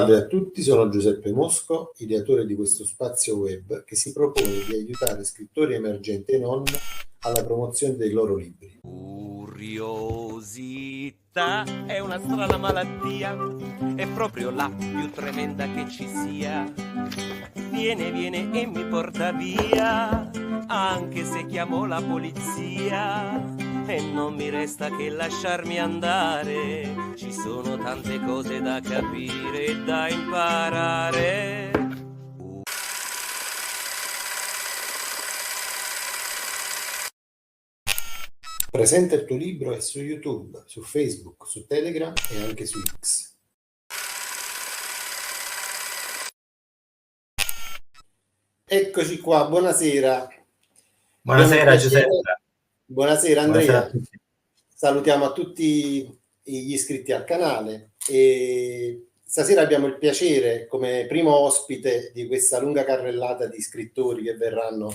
Salve a tutti, sono Giuseppe Mosco, ideatore di questo spazio web che si propone di aiutare scrittori emergenti e non alla promozione dei loro libri. Curiosità è una strana malattia, è proprio la più tremenda che ci sia. Viene e mi porta via, anche se chiamo la polizia. E non mi resta che lasciarmi andare, ci sono tante cose da capire e da imparare. Presenta il tuo libro è su YouTube, su Facebook, su Telegram e anche su X. Eccoci qua, buonasera. Buonasera Giuseppe. Buonasera Andrea. Buonasera a tutti. Salutiamo a tutti gli iscritti al canale e stasera abbiamo il piacere come primo ospite di questa lunga carrellata di scrittori che verranno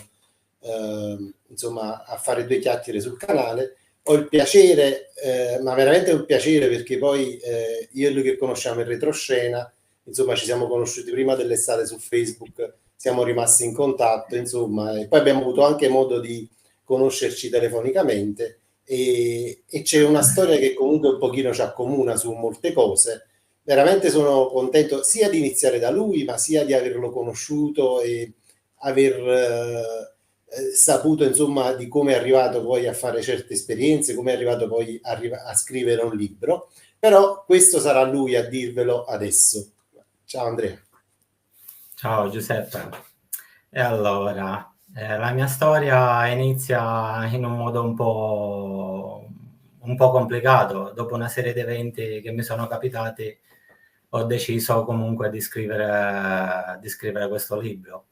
insomma a fare due chiacchiere sul canale. Ho il piacere, ma veramente un piacere, perché poi io e lui che conosciamo in retroscena, insomma ci siamo conosciuti prima dell'estate su Facebook, siamo rimasti in contatto, insomma, e poi abbiamo avuto anche modo di conoscerci telefonicamente e c'è una storia che comunque un pochino ci accomuna su molte cose. Veramente sono contento sia di iniziare da lui, ma sia di averlo conosciuto e aver saputo insomma di come è arrivato poi a fare certe esperienze, come è arrivato poi a scrivere un libro. Però questo sarà lui a dirvelo adesso. Ciao Andrea. Ciao Giuseppe. E allora, la mia storia inizia in un modo un po' complicato. Dopo una serie di eventi che mi sono capitati, ho deciso comunque di scrivere questo libro.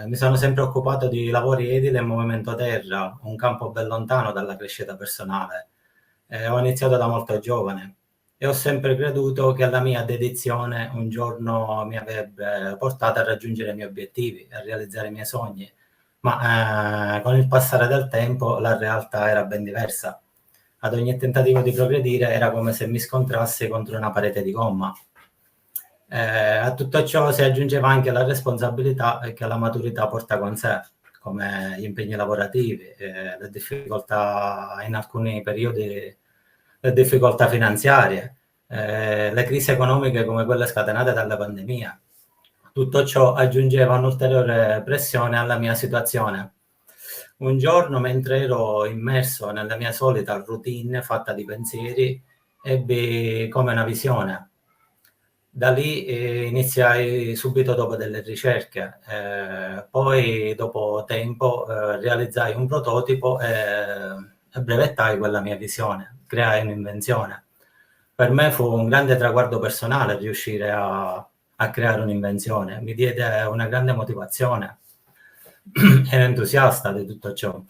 Mi sono sempre occupato di lavori edili e movimento terra, un campo ben lontano dalla crescita personale. Ho iniziato da molto giovane e ho sempre creduto che la mia dedizione un giorno mi avrebbe portato a raggiungere i miei obiettivi, a realizzare i miei sogni, ma con il passare del tempo la realtà era ben diversa. Ad ogni tentativo di progredire era come se mi scontrassi contro una parete di gomma. A tutto ciò si aggiungeva anche la responsabilità che la maturità porta con sé, come gli impegni lavorativi, le difficoltà in alcuni periodi, le difficoltà finanziarie, le crisi economiche come quelle scatenate dalla pandemia. Tutto ciò aggiungeva un'ulteriore pressione alla mia situazione. Un giorno, mentre ero immerso nella mia solita routine fatta di pensieri, ebbi come una visione. Da lì iniziai subito dopo delle ricerche, poi dopo tempo realizzai un prototipo e brevettai quella mia visione, creai un'invenzione. Per me fu un grande traguardo personale riuscire a creare un'invenzione, mi diede una grande motivazione, ero entusiasta di tutto ciò.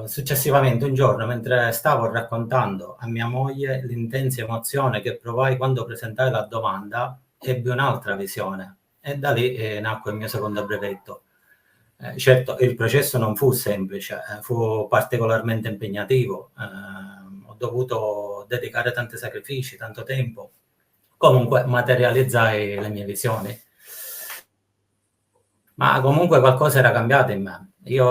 Successivamente un giorno, mentre stavo raccontando a mia moglie l'intensa emozione che provai quando presentai la domanda, ebbi un'altra visione e da lì nacque il mio secondo brevetto. Certo, il processo non fu semplice, fu particolarmente impegnativo, ho dovuto dedicare tanti sacrifici, tanto tempo. Comunque materializzai le mie visioni. Ma comunque qualcosa era cambiato in me. Il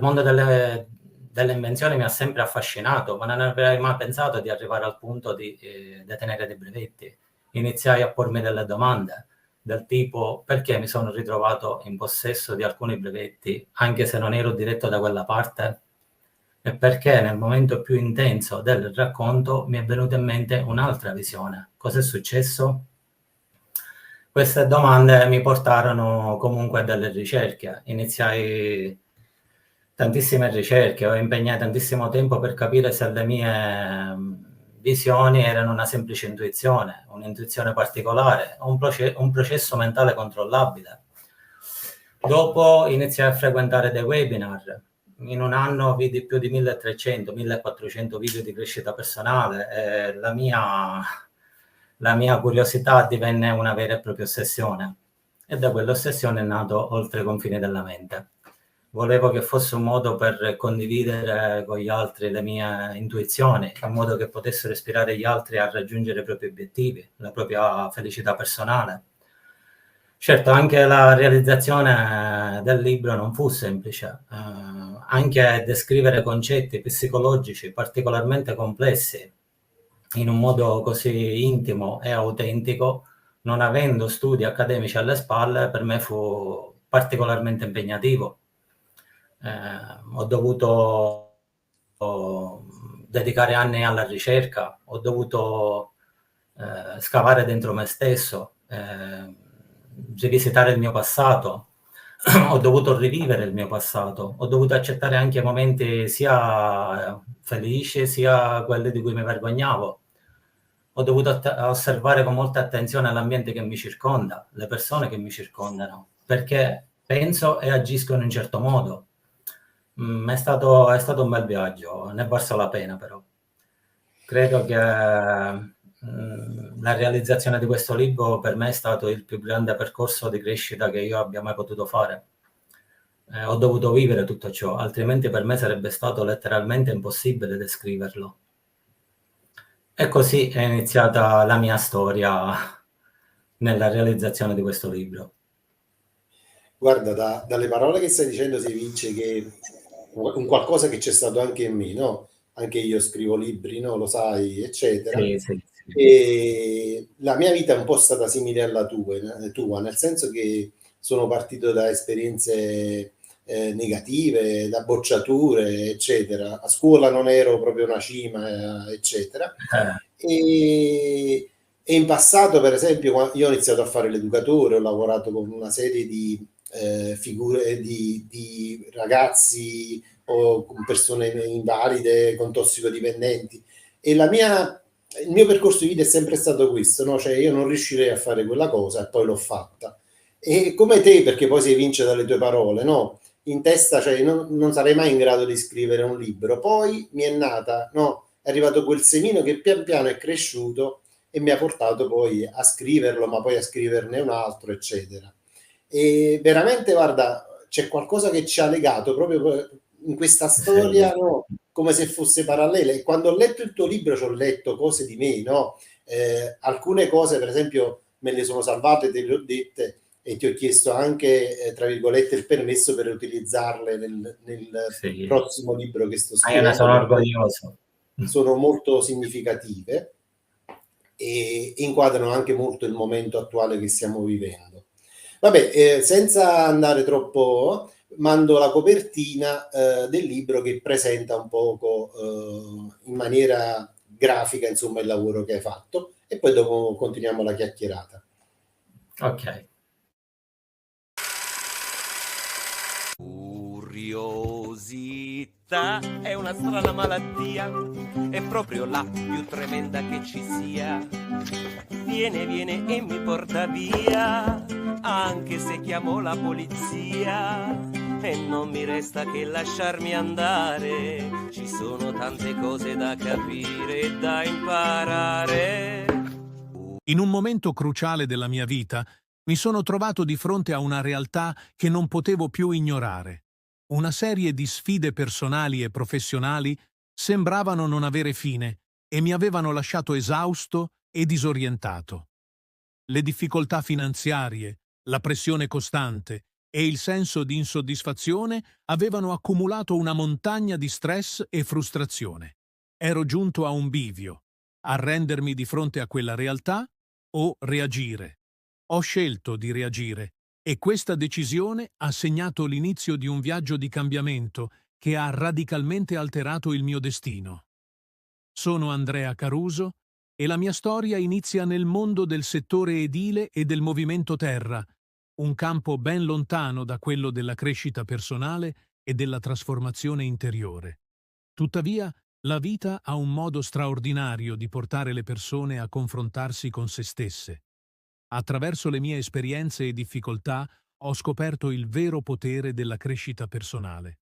mondo delle invenzioni mi ha sempre affascinato, ma non avrei mai pensato di arrivare al punto di detenere dei brevetti. Iniziai a pormi delle domande del tipo: perché mi sono ritrovato in possesso di alcuni brevetti, anche se non ero diretto da quella parte? E perché nel momento più intenso del racconto mi è venuta in mente un'altra visione. Cos'è successo? Queste domande mi portarono comunque a delle ricerche. Iniziai tantissime ricerche, ho impegnato tantissimo tempo per capire se le mie visioni erano una semplice intuizione, un'intuizione particolare, o un processo mentale controllabile. Dopo iniziai a frequentare dei webinar. In un anno vidi più di 1300-1400 video di crescita personale e la mia curiosità divenne una vera e propria ossessione. E da quell'ossessione è nato Oltre i confini della mente. volevo che fosse un modo per condividere con gli altri le mie intuizioni, in modo che potessero ispirare gli altri a raggiungere i propri obiettivi, la propria felicità personale. Certo, anche la realizzazione del libro non fu semplice, anche descrivere concetti psicologici particolarmente complessi in un modo così intimo e autentico, non avendo studi accademici alle spalle, per me fu particolarmente impegnativo. Ho dovuto dedicare anni alla ricerca, ho dovuto scavare dentro me stesso, rivisitare il mio passato, ho dovuto rivivere il mio passato, ho dovuto accettare anche momenti sia felici sia quelli di cui mi vergognavo. Ho dovuto osservare con molta attenzione l'ambiente che mi circonda, le persone che mi circondano, perché penso e agisco in un certo modo. È stato un bel viaggio, ne è valsa la pena però. Credo che la realizzazione di questo libro per me è stato il più grande percorso di crescita che io abbia mai potuto fare. Ho dovuto vivere tutto ciò, altrimenti per me sarebbe stato letteralmente impossibile descriverlo. E così è iniziata la mia storia nella realizzazione di questo libro. Guarda, dalle parole che stai dicendo si evince che un qualcosa che c'è stato anche in me, no? Anche io scrivo libri, no? Lo sai, eccetera. Sì, sì, sì. E la mia vita è un po' stata simile alla tua, nel senso che sono partito da esperienze negative, da bocciature, eccetera. A scuola non ero proprio una cima, eccetera. E, e in passato, per esempio, io ho iniziato a fare l'educatore, ho lavorato con una serie di figure di ragazzi o con persone invalide, con tossicodipendenti. E il mio percorso di vita è sempre stato questo, no? Cioè io non riuscirei a fare quella cosa e poi l'ho fatta. E come te, perché poi si evince dalle tue parole, no? In testa, cioè non sarei mai in grado di scrivere un libro. Poi mi è nata, no? È arrivato quel semino che pian piano è cresciuto e mi ha portato poi a scriverlo, ma poi a scriverne un altro, eccetera. E veramente, guarda, c'è qualcosa che ci ha legato proprio in questa storia, no? Come se fosse parallela. E quando ho letto il tuo libro ci ho letto cose di me, no? Alcune cose, per esempio, me le sono salvate, te le ho dette e ti ho chiesto anche, tra virgolette, il permesso per utilizzarle nel Sì. prossimo libro che sto Io ne scrivendo. sono orgoglioso. Sono molto significative e inquadrano anche molto il momento attuale che stiamo vivendo. Vabbè, senza andare troppo, mando la copertina del libro che presenta un poco in maniera grafica, insomma, il lavoro che hai fatto e poi dopo continuiamo la chiacchierata. Ok. Curiosità è una strana malattia, è proprio la più tremenda che ci sia. Viene e mi porta via, anche se chiamo la polizia. E non mi resta che lasciarmi andare, ci sono tante cose da capire e da imparare. In un momento cruciale della mia vita, mi sono trovato di fronte a una realtà che non potevo più ignorare. Una serie di sfide personali e professionali sembravano non avere fine e mi avevano lasciato esausto e disorientato. Le difficoltà finanziarie, la pressione costante e il senso di insoddisfazione avevano accumulato una montagna di stress e frustrazione. Ero giunto a un bivio: arrendermi di fronte a quella realtà o reagire. Ho scelto di reagire e questa decisione ha segnato l'inizio di un viaggio di cambiamento che ha radicalmente alterato il mio destino. Sono Andrea Caruso e la mia storia inizia nel mondo del settore edile e del movimento terra, un campo ben lontano da quello della crescita personale e della trasformazione interiore. Tuttavia, la vita ha un modo straordinario di portare le persone a confrontarsi con se stesse. Attraverso le mie esperienze e difficoltà ho scoperto il vero potere della crescita personale.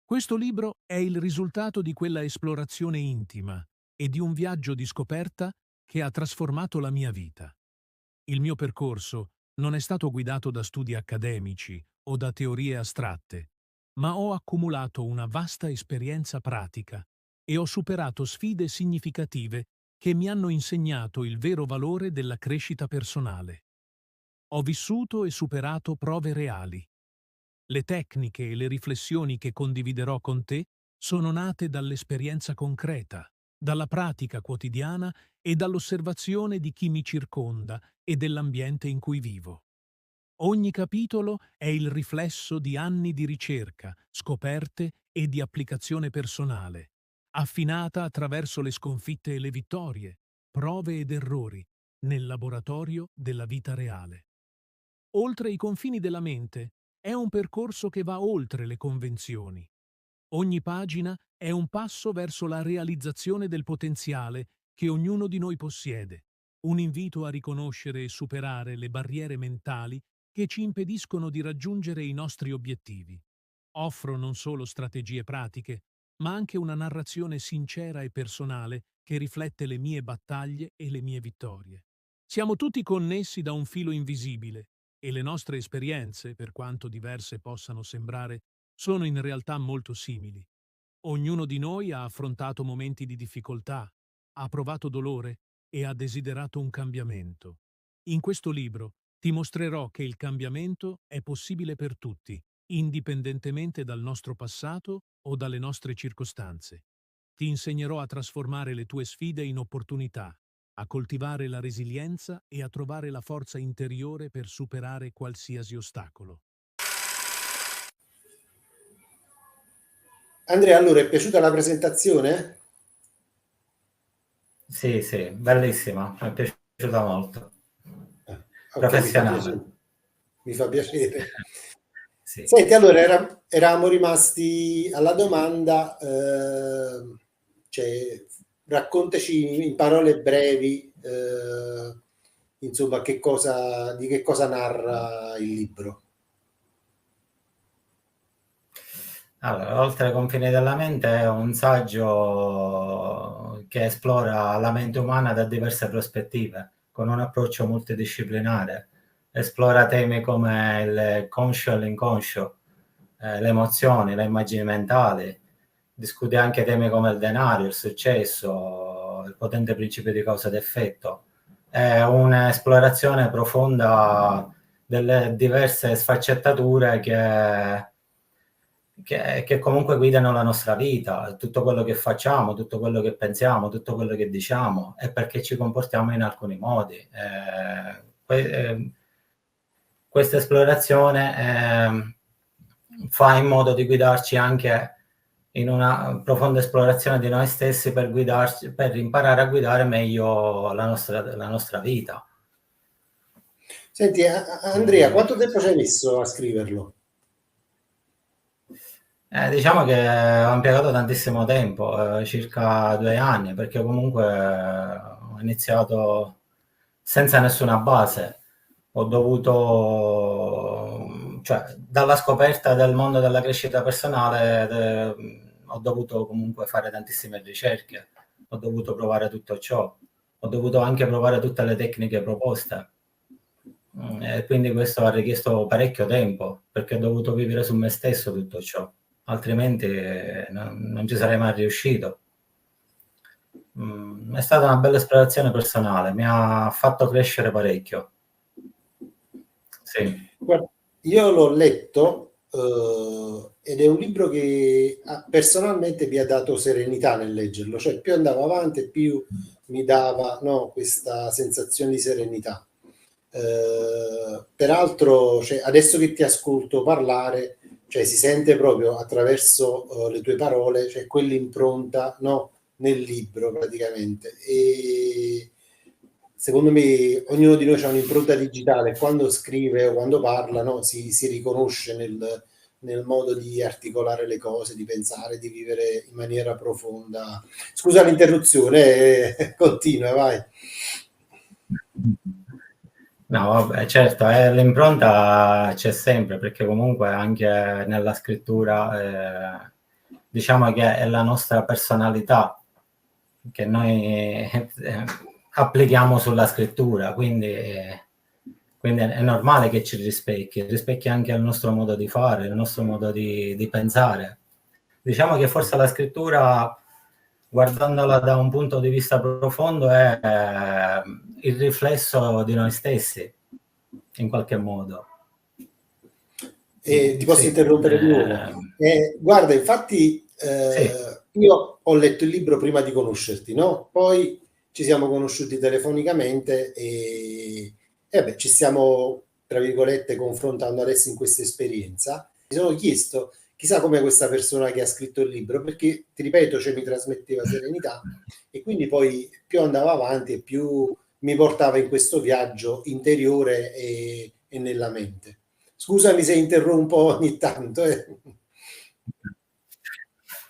Questo libro è il risultato di quella esplorazione intima e di un viaggio di scoperta che ha trasformato la mia vita. Il mio percorso non è stato guidato da studi accademici o da teorie astratte. ma ho accumulato una vasta esperienza pratica e ho superato sfide significative che mi hanno insegnato il vero valore della crescita personale. Ho vissuto e superato prove reali. Le tecniche e le riflessioni che condividerò con te sono nate dall'esperienza concreta, dalla pratica quotidiana e dall'osservazione di chi mi circonda e dell'ambiente in cui vivo. Ogni capitolo è il riflesso di anni di ricerca, scoperte e di applicazione personale, affinata attraverso le sconfitte e le vittorie, prove ed errori, nel laboratorio della vita reale. Oltre i confini della mente, è un percorso che va oltre le convenzioni. Ogni pagina è un passo verso la realizzazione del potenziale che ognuno di noi possiede, un invito a riconoscere e superare le barriere mentali che ci impediscono di raggiungere i nostri obiettivi. Offro non solo strategie pratiche, ma anche una narrazione sincera e personale che riflette le mie battaglie e le mie vittorie. Siamo tutti connessi da un filo invisibile e le nostre esperienze, per quanto diverse possano sembrare, sono in realtà molto simili. Ognuno di noi ha affrontato momenti di difficoltà, ha provato dolore e ha desiderato un cambiamento. In questo libro ti mostrerò che il cambiamento è possibile per tutti, indipendentemente dal nostro passato o dalle nostre circostanze. Ti insegnerò a trasformare le tue sfide in opportunità, a coltivare la resilienza e a trovare la forza interiore per superare qualsiasi ostacolo. Andrea, allora è piaciuta la presentazione? Sì, sì, bellissima, mi è piaciuta molto. Ok, Professionale. Mi fa piacere. Sì. Senti, allora eravamo rimasti alla domanda, cioè, raccontaci in parole brevi, insomma, di che cosa narra il libro. Allora, Oltre ai confini della mente è un saggio che esplora la mente umana da diverse prospettive, con un approccio multidisciplinare. Esplora temi come il conscio e l'inconscio, le emozioni, le immagini mentali. Discute anche temi come il denaro, il successo, il potente principio di causa ed effetto. È un'esplorazione profonda delle diverse sfaccettature che comunque guidano la nostra vita, tutto quello che facciamo, tutto quello che pensiamo, tutto quello che diciamo e perché ci comportiamo in alcuni modi. Questa esplorazione fa in modo di guidarci anche in una profonda esplorazione di noi stessi per imparare a guidare meglio la nostra vita. Senti, Andrea, quanto tempo ci hai messo a scriverlo? Diciamo che ho impiegato tantissimo tempo, circa 2 anni, perché comunque ho iniziato senza nessuna base. Ho dovuto, cioè, dalla scoperta del mondo della crescita personale, ho dovuto comunque fare tantissime ricerche, ho dovuto provare tutto ciò, ho dovuto anche provare tutte le tecniche proposte. E quindi questo ha richiesto parecchio tempo, perché ho dovuto vivere su me stesso tutto ciò. Altrimenti non ci sarei mai riuscito. È stata una bella esplorazione personale, mi ha fatto crescere parecchio. Sì. Guarda, io l'ho letto ed è un libro che personalmente mi ha dato serenità nel leggerlo, cioè più andavo avanti più mi dava, no, questa sensazione di serenità. Peraltro, cioè, adesso che ti ascolto parlare, cioè, si sente proprio attraverso le tue parole, cioè quell'impronta, no, nel libro praticamente. E secondo me ognuno di noi ha un'impronta digitale, quando scrive o quando parla, no, si riconosce nel modo di articolare le cose, di pensare, di vivere in maniera profonda. Scusa l'interruzione, continua, vai. No, vabbè, certo, l'impronta c'è sempre, perché comunque anche nella scrittura diciamo che è la nostra personalità che noi applichiamo sulla scrittura, quindi Quindi è normale che ci rispecchi anche il nostro modo di fare, il nostro modo di pensare. Diciamo che forse la scrittura, guardandola da un punto di vista profondo, è il riflesso di noi stessi, in qualche modo. Ti posso Sì, interrompere di nuovo? Guarda, infatti sì. io ho letto il libro prima di conoscerti, no? Poi ci siamo conosciuti telefonicamente e beh, ci stiamo, tra virgolette, confrontando adesso in questa esperienza. Mi sono chiesto, chissà com'è questa persona che ha scritto il libro, perché, ti ripeto, cioè, mi trasmetteva serenità e quindi poi più andava avanti e più mi portava in questo viaggio interiore e nella mente. Scusami se interrompo ogni tanto.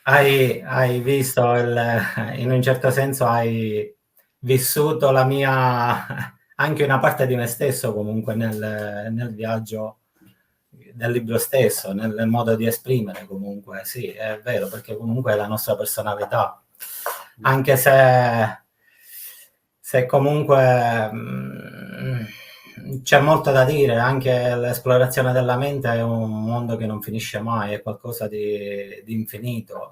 Hai visto, in un certo senso hai vissuto la mia, anche una parte di me stesso comunque nel viaggio del libro stesso, nel modo di esprimere comunque, sì, è vero, perché comunque è la nostra personalità, anche se comunque c'è molto da dire, anche l'esplorazione della mente è un mondo che non finisce mai, è qualcosa di infinito.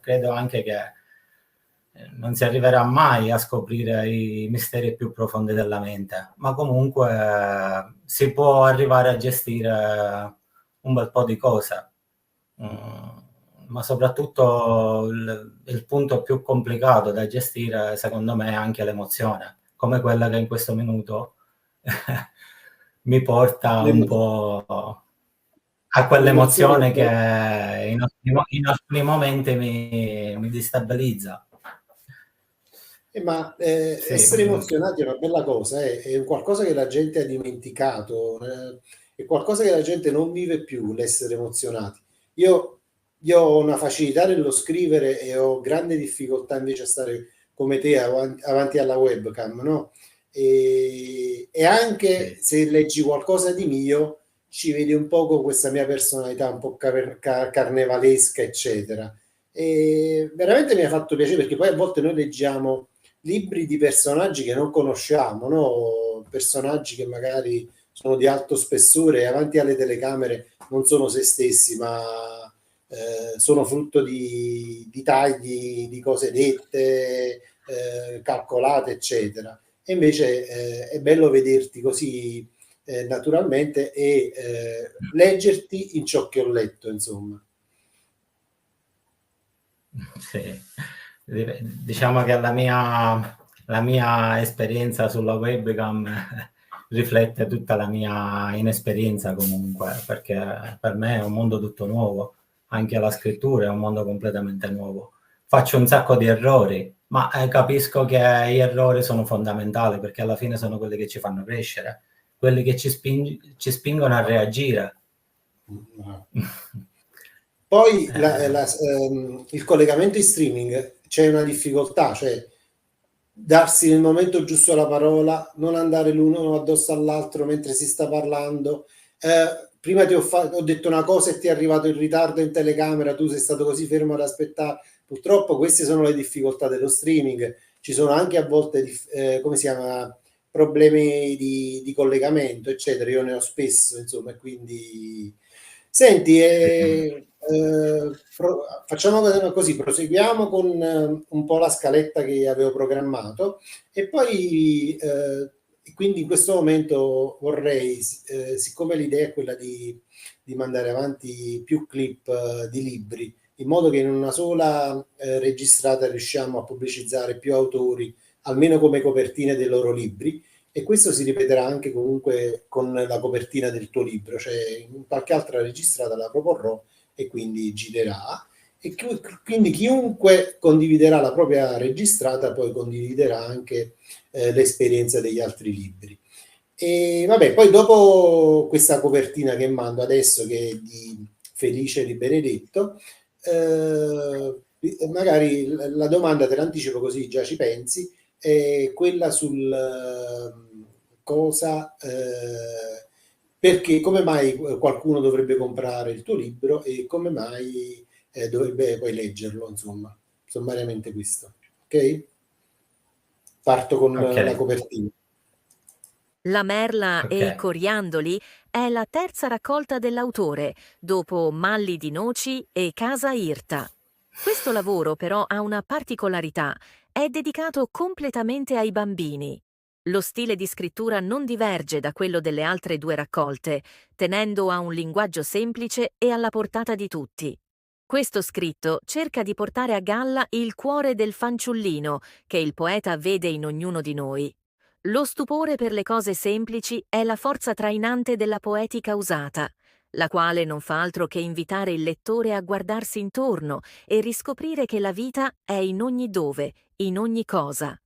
Credo anche che non si arriverà mai a scoprire i misteri più profondi della mente, ma comunque si può arrivare a gestire un bel po' di cose. Ma soprattutto il punto più complicato da gestire, secondo me, è anche l'emozione, come quella che in questo minuto mi porta un po' a quell'emozione che in alcuni momenti mi destabilizza. Ma Sì. essere emozionati è una bella cosa, è qualcosa che la gente ha dimenticato, è qualcosa che la gente non vive più, l'essere emozionati. Io ho una facilità nello scrivere e ho grande difficoltà invece a stare come te avanti alla webcam, no? E anche Sì. se leggi qualcosa di mio, ci vedi un po' con questa mia personalità un po' carnevalesca, eccetera. E veramente mi ha fatto piacere perché poi a volte noi leggiamo libri di personaggi che non conosciamo, no? Personaggi che magari sono di alto spessore e avanti alle telecamere non sono se stessi, ma sono frutto di tagli, di cose dette, calcolate, eccetera. E invece è bello vederti così naturalmente e leggerti in ciò che ho letto, insomma. Sì. Diciamo che la mia esperienza sulla webcam riflette tutta la mia inesperienza comunque, perché per me è un mondo tutto nuovo, anche la scrittura è un mondo completamente nuovo. Faccio un sacco di errori, ma capisco che gli errori sono fondamentali perché alla fine sono quelli che ci fanno crescere, quelli che ci spingono a reagire. Poi il collegamento in streaming c'è una difficoltà, cioè darsi nel momento giusto la parola, non andare l'uno addosso all'altro mentre si sta parlando. Prima ho detto una cosa e ti è arrivato in ritardo in telecamera, tu sei stato così fermo ad aspettare. Purtroppo queste sono le difficoltà dello streaming. Ci sono anche a volte, come si chiama, problemi di collegamento, eccetera. Io ne ho spesso, insomma, quindi... Senti, facciamo così, proseguiamo con un po' la scaletta che avevo programmato e poi quindi in questo momento vorrei, siccome l'idea è quella di mandare avanti più clip di libri, in modo che in una sola registrata riusciamo a pubblicizzare più autori, almeno come copertine dei loro libri, e questo si ripeterà anche comunque con la copertina del tuo libro, cioè in qualche altra registrata la proporrò e quindi girerà. E quindi chiunque condividerà la propria registrata poi condividerà anche l'esperienza degli altri libri. E vabbè, poi dopo questa copertina che mando adesso, che è di Felice di Benedetto, magari la domanda te l'anticipo così già ci pensi, è quella sul cosa, perché come mai qualcuno dovrebbe comprare il tuo libro e come mai dovrebbe poi leggerlo, insomma, sommariamente questo. Ok? Parto con la Ok. copertina. La merla e i Ok. coriandoli è la terza raccolta dell'autore, dopo Malli di noci e Casa Irta. Questo lavoro però ha una particolarità, è dedicato completamente ai bambini. Lo stile di scrittura non diverge da quello delle altre due raccolte, tenendo a un linguaggio semplice e alla portata di tutti. Questo scritto cerca di portare a galla il cuore del fanciullino che il poeta vede in ognuno di noi. Lo stupore per le cose semplici è la forza trainante della poetica usata, la quale non fa altro che invitare il lettore a guardarsi intorno e riscoprire che la vita è in ogni dove, in ogni cosa.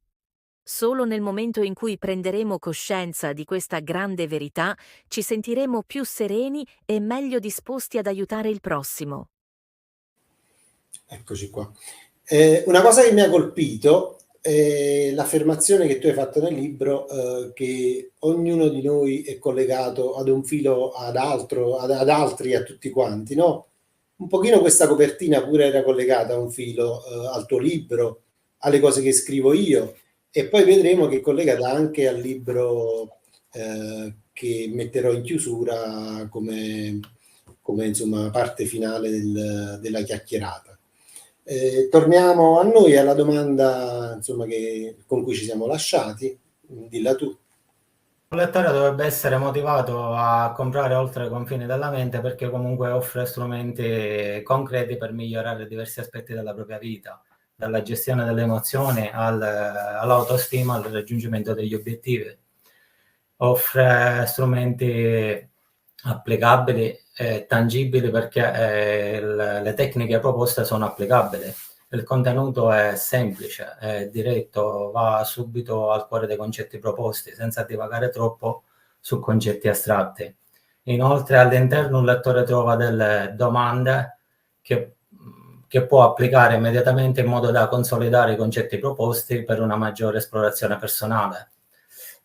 Solo nel momento in cui prenderemo coscienza di questa grande verità, ci sentiremo più sereni e meglio disposti ad aiutare il prossimo. Eccoci qua. Una cosa che mi ha colpito è l'affermazione che tu hai fatto nel libro, che ognuno di noi è collegato ad un filo ad altro, ad altri, a tutti quanti, no? Un pochino questa copertina pure era collegata a un filo, al tuo libro, alle cose che scrivo io, e poi vedremo che è collegata anche al libro, che metterò in chiusura come insomma parte finale della chiacchierata. Torniamo a noi, alla domanda insomma con cui ci siamo lasciati, dilla tu. Il lettore dovrebbe essere motivato a comprare oltre i confini della mente perché comunque offre strumenti concreti per migliorare diversi aspetti della propria vita, dalla gestione delle emozioni all'autostima, al raggiungimento degli obiettivi. Offre strumenti applicabili e tangibili perché le tecniche proposte sono applicabili. Il contenuto è semplice, è diretto, va subito al cuore dei concetti proposti, senza divagare troppo su concetti astratti. Inoltre all'interno un lettore trova delle domande che può applicare immediatamente in modo da consolidare i concetti proposti per una maggiore esplorazione personale.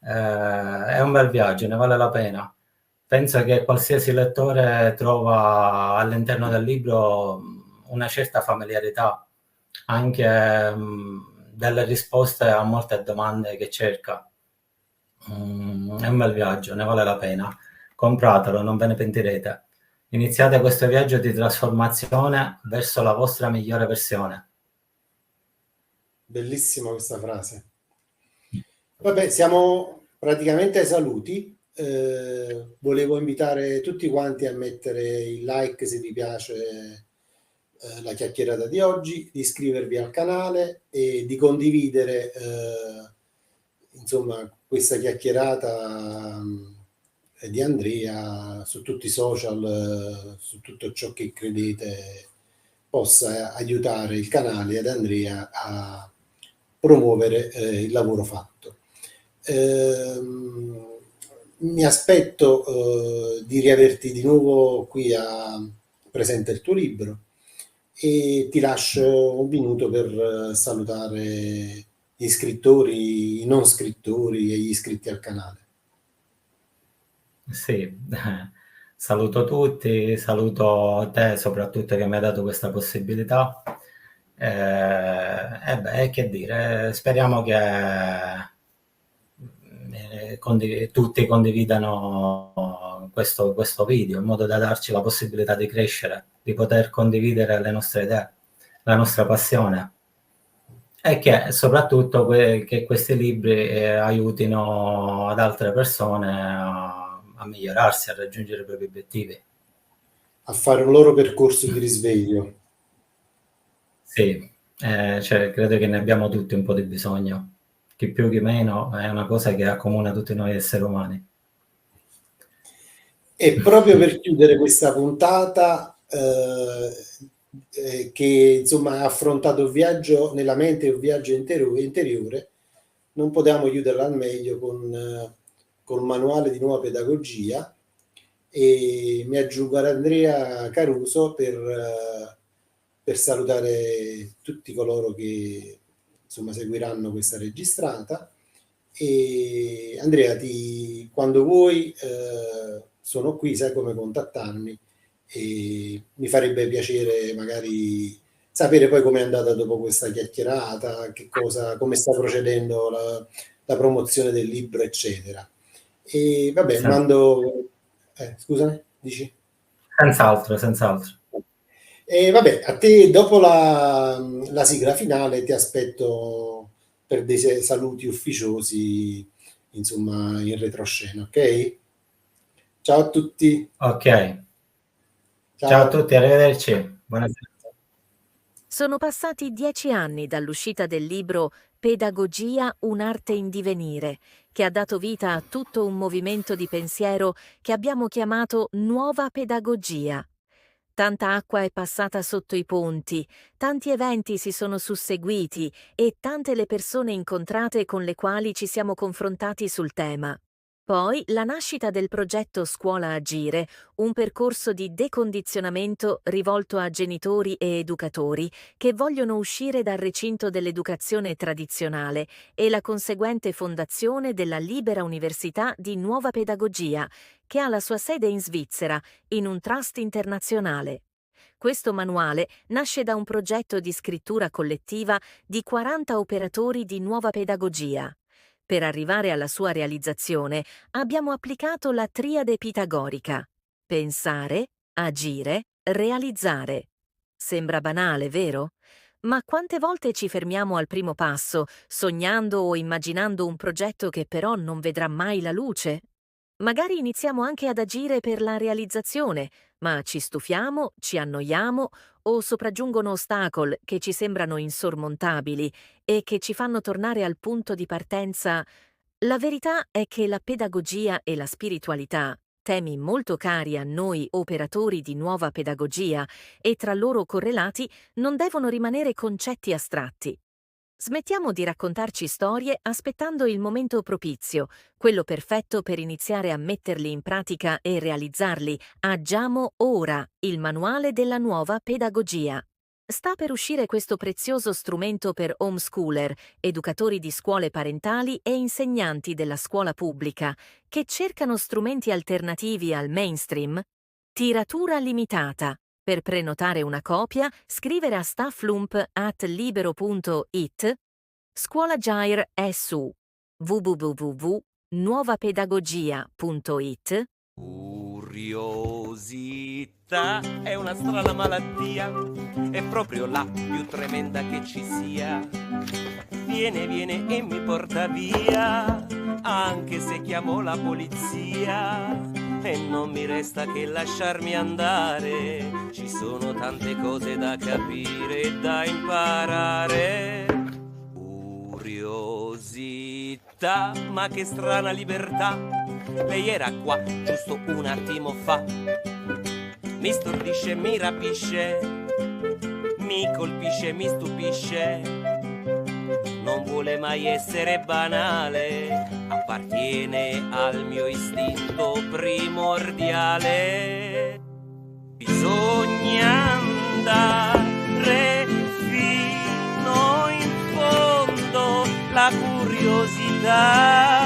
È un bel viaggio, ne vale la pena. Penso che qualsiasi lettore trova all'interno del libro una certa familiarità, anche delle risposte a molte domande che cerca. È un bel viaggio, ne vale la pena. Compratelo, non ve ne pentirete. Iniziate questo viaggio di trasformazione verso la vostra migliore versione. Bellissima questa frase. Vabbè, siamo praticamente ai saluti. Volevo invitare tutti quanti a mettere il like se vi piace la chiacchierata di oggi, di iscrivervi al canale e di condividere insomma questa chiacchierata di Andrea su tutti i social, su tutto ciò che credete possa aiutare il canale ed Andrea a promuovere il lavoro fatto. Mi aspetto di riaverti di nuovo qui a presente il tuo libro e ti lascio un minuto per salutare gli iscrittori, i non scrittori e gli iscritti al canale. Sì, saluto tutti, saluto te soprattutto che mi hai dato questa possibilità. Che dire, speriamo che tutti condividano questo video in modo da darci la possibilità di crescere, di poter condividere le nostre idee, la nostra passione e che soprattutto che questi libri aiutino ad altre persone a migliorarsi, a raggiungere i propri obiettivi. A fare un loro percorso di risveglio. Sì, credo che ne abbiamo tutti un po' di bisogno, chi più chi meno, è una cosa che accomuna tutti noi esseri umani. E proprio per chiudere questa puntata, che insomma ha affrontato un viaggio nella mente e un viaggio interiore, non potevamo chiuderla al meglio con manuale di nuova pedagogia, e mi aggiungo ad Andrea Caruso per salutare tutti coloro che insomma seguiranno questa registrata. E Andrea, quando vuoi sono qui, sai come contattarmi, e mi farebbe piacere magari sapere poi com'è andata dopo questa chiacchierata, come sta procedendo la promozione del libro, eccetera. E vabbè, Sì. mando... scusami, dici? Senz'altro. E vabbè, a te dopo la sigla finale ti aspetto per dei saluti ufficiosi, insomma, in retroscena, ok? Ciao a tutti. Ok. Ciao. Ciao a tutti, arrivederci. Buonasera. Sono passati 10 anni dall'uscita del libro Pedagogia, un'arte in divenire, che ha dato vita a tutto un movimento di pensiero che abbiamo chiamato Nuova Pedagogia. Tanta acqua è passata sotto i ponti, tanti eventi si sono susseguiti e tante le persone incontrate con le quali ci siamo confrontati sul tema. Poi la nascita del progetto Scuola Agire, un percorso di decondizionamento rivolto a genitori e educatori che vogliono uscire dal recinto dell'educazione tradizionale, e la conseguente fondazione della Libera Università di Nuova Pedagogia, che ha la sua sede in Svizzera, in un trust internazionale. Questo manuale nasce da un progetto di scrittura collettiva di 40 operatori di Nuova Pedagogia. Per arrivare alla sua realizzazione abbiamo applicato la triade pitagorica: pensare, agire, realizzare. Sembra banale, vero? Ma quante volte ci fermiamo al primo passo, sognando o immaginando un progetto che però non vedrà mai la luce? Magari iniziamo anche ad agire per la realizzazione, ma ci stufiamo, ci annoiamo o sopraggiungono ostacoli che ci sembrano insormontabili e che ci fanno tornare al punto di partenza. La verità è che la pedagogia e la spiritualità, temi molto cari a noi operatori di Nuova Pedagogia e tra loro correlati, non devono rimanere concetti astratti. Smettiamo di raccontarci storie aspettando il momento propizio, quello perfetto per iniziare a metterli in pratica e realizzarli. Agiamo ora il manuale della Nuova Pedagogia. Sta per uscire questo prezioso strumento per homeschooler, educatori di scuole parentali e insegnanti della scuola pubblica che cercano strumenti alternativi al mainstream. Tiratura limitata. Per prenotare una copia, scrivere a stafflump@libero.it. Scuola Agire è su www.nuovapedagogia.it. Curiosità è una strana malattia, è proprio la più tremenda che ci sia. Viene e mi porta via, anche se chiamo la polizia. E non mi resta che lasciarmi andare, ci sono tante cose da capire e da imparare. Curiosità, ma che strana libertà, lei era qua giusto un attimo fa. Mi stordisce, mi rapisce, mi colpisce, mi stupisce. Non vuole mai essere banale, appartiene al mio istinto primordiale. Bisogna andare fino in fondo, la curiosità